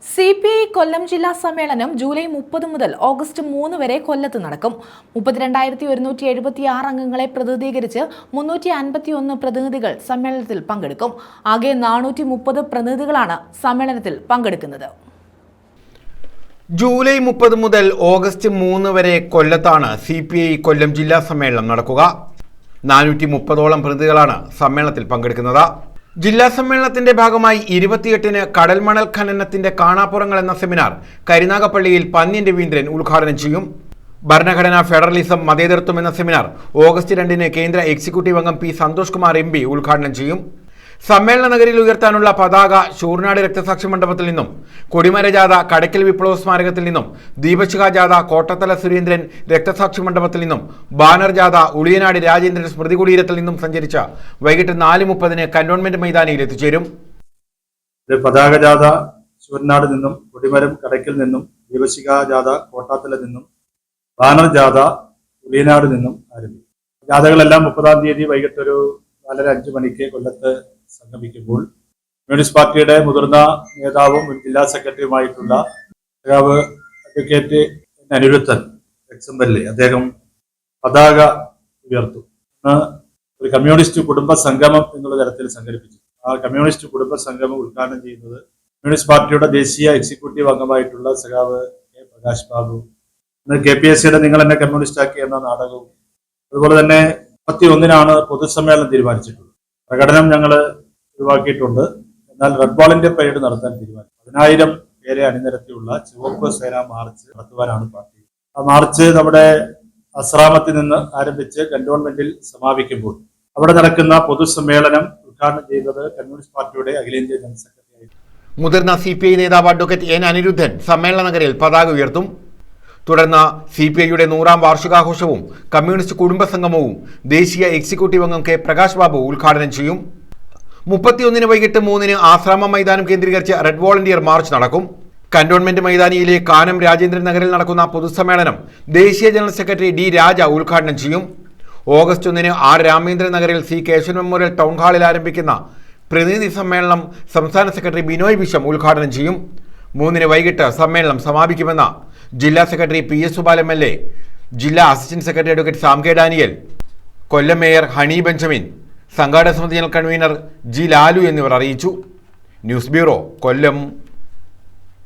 CPI കൊല്ലം ജില്ലാ സമ്മേളനം July 30 മുതൽ ഓഗസ്റ്റ് 3 വരെ കൊല്ലത്ത് നടക്കും. 32,176 അംഗങ്ങളെ പ്രതിനിധീകരിച്ച് 351 പ്രതിനിധികൾ സമ്മേളനത്തിൽ പങ്കെടുക്കും. ആകെ 430 പ്രതിനിധികളാണ് സമ്മേളനത്തിൽ പങ്കെടുക്കുന്നത്. ജൂലൈ 30 മുതൽ ഓഗസ്റ്റ് 3 വരെ കൊല്ലത്താണ് CPI കൊല്ലം ജില്ലാ സമ്മേളനം നടക്കുക. 430ഓളം പ്രതിനിധികളാണ് സമ്മേളനത്തിൽ പങ്കെടുക്കുന്നത്. ജില്ലാ സമ്മേളനത്തിന്റെ ഭാഗമായി 28-ന് കടൽമണൽ ഖനനത്തിന്റെ കാണാപ്പുറങ്ങൾ എന്ന സെമിനാർ കരുനാഗപ്പള്ളിയിൽ പന്ന്യൻ രവീന്ദ്രൻ ഉദ്ഘാടനം ചെയ്യും. ഭരണഘടന, ഫെഡറലിസം, മതേതരത്വം എന്ന സെമിനാർ ഓഗസ്റ്റ് 2-ന് കേന്ദ്ര എക്സിക്യൂട്ടീവ് അംഗം പി സന്തോഷ് കുമാർ MP ഉദ്ഘാടനം ചെയ്യും. സമ്മേളന നഗരിയിൽ ഉയർത്താനുള്ള പതാക ശൂർനാട് രക്തസാക്ഷി മണ്ഡപത്തിൽ നിന്നും, കൊടിമര ജാഥ കടയ്ക്കൽ വിപ്ലവ സ്മാരകത്തിൽ നിന്നും, ദീപശിഖ ജാഥ കോട്ടത്തല സുരേന്ദ്രൻ രക്തസാക്ഷി മണ്ഡപത്തിൽ നിന്നും, ബാനർ ജാഥ ഉളിയനാട് രാജേന്ദ്രൻ സ്മൃതി കുടീരത്തിൽ നിന്നും സഞ്ചരിച്ച വൈകിട്ട് 4:30-ന് കന്റോൺമെന്റ് മൈതാനിയിൽ എത്തിച്ചേരും. പതാക ജാഥ ശൂർനാട് നിന്നും, കൊടിമരം കടയ്ക്കൽ നിന്നും, ദീപശിഖ ജാഥ കോട്ടാത്തല നിന്നും, ബാനർ ജാഥ ഉളിയനാട് നിന്നും ആരംഭിക്കും. ജാഥകളെല്ലാം 30-ാം തീയതി വൈകിട്ട് ഒരു 4:30 മണിക്ക് കൊല്ലത്ത് സംഗമിക്കുമ്പോൾ കമ്മ്യൂണിസ്റ്റ് പാർട്ടിയുടെ മുതിർന്ന നേതാവും മുൻ ജില്ലാ സെക്രട്ടറിയുമായിട്ടുള്ള അഡ്വക്കേറ്റ് അനിരുദ്ധൻ എക്സംബലിൽ അദ്ദേഹം പതാക ഉയർത്തും. ഒരു കമ്മ്യൂണിസ്റ്റ് കുടുംബ സംഗമം എന്നുള്ള തരത്തിൽ സംഘടിപ്പിച്ചു. ആ കമ്മ്യൂണിസ്റ്റ് കുടുംബ സംഗമം ഉദ്ഘാടനം ചെയ്യുന്നത് കമ്മ്യൂണിസ്റ്റ് പാർട്ടിയുടെ ദേശീയ എക്സിക്യൂട്ടീവ് അംഗമായിട്ടുള്ള സഖാവ് കെ പ്രകാശ് ബാബു, KPSCയുടെ നിങ്ങൾ എന്നെ കമ്മ്യൂണിസ്റ്റ് ആക്കി എന്ന നാടകവും, അതുപോലെ തന്നെ 31-നാണ് പൊതുസമ്മേളനം തീരുമാനിച്ചിട്ടുള്ളത്. പ്രകടനം ഞങ്ങൾ ഒഴിവാക്കിയിട്ടുണ്ട്. എന്നാൽ റെഡ് ബോളിന്റെ പരേഡ് നടത്താൻ തീരുമാനിച്ചു. 10,000 പേരെ അണിനിരത്തിയുള്ള ചുവപ്പ് സേന മാർച്ച് നടത്തുവാനാണ് പാർട്ടി. ആ മാർച്ച് നമ്മുടെ അസ്രാമത്തിൽ നിന്ന് ആരംഭിച്ച് കന്റോൺമെന്റിൽ സമാപിക്കുമ്പോൾ അവിടെ നടക്കുന്ന പൊതുസമ്മേളനം ഉദ്ഘാടനം ചെയ്യുന്നത് കമ്മ്യൂണിസ്റ്റ് പാർട്ടിയുടെ അഖിലേന്ത്യാ ജനറൽ സെക്രട്ടറി മുതിർന്ന CPI നേതാവ് അഡ്വക്കേറ്റ് N അനിരുദ്ധൻ സമ്മേളന നഗരിയിൽ പതാക ഉയർത്തും. തുടർന്ന് CPIയുടെ 100ാം വാർഷികാഘോഷവും കമ്മ്യൂണിസ്റ്റ് കുടുംബ സംഗമവും ദേശീയ എക്സിക്യൂട്ടീവ് അംഗം കെ പ്രകാശ് ബാബു ഉദ്ഘാടനം ചെയ്യും. 31-ന് വൈകിട്ട് 3-ന് ആശ്രാമ മൈതാനം കേന്ദ്രീകരിച്ച് റെഡ് വോളണ്ടിയർ മാർച്ച് നടക്കും. കന്റോൺമെന്റ് മൈതാനിയിലെ കാനം രാജേന്ദ്രൻ നഗറിൽ നടക്കുന്ന പൊതുസമ്മേളനം ദേശീയ ജനറൽ സെക്രട്ടറി D രാജ ഉദ്ഘാടനം ചെയ്യും. ഓഗസ്റ്റ് 1-ന് R രാമേന്ദ്രൻ നഗറിൽ C കേശവൻ മെമ്മോറിയൽ ടൗൺ ഹാളിൽ ആരംഭിക്കുന്ന പ്രതിനിധി സമ്മേളനം സംസ്ഥാന സെക്രട്ടറി ബിനോയ് വിശ്വം ഉദ്ഘാടനം ചെയ്യും. 3-ന് വൈകിട്ട് സമ്മേളനം സമാപിക്കുമെന്ന് ജില്ലാ സെക്രട്ടറി PS സുബാൽ MLA, ജില്ലാ assistant secretary advocate Sam K Daniel, Kollam mayor Honey Benjamin, സംഘാടക സമിതി ജനറൽ കൺവീനർ G ലാലു എന്നിവർ അറിയിച്ചു. ന്യൂസ് ബ്യൂറോ, കൊല്ലം.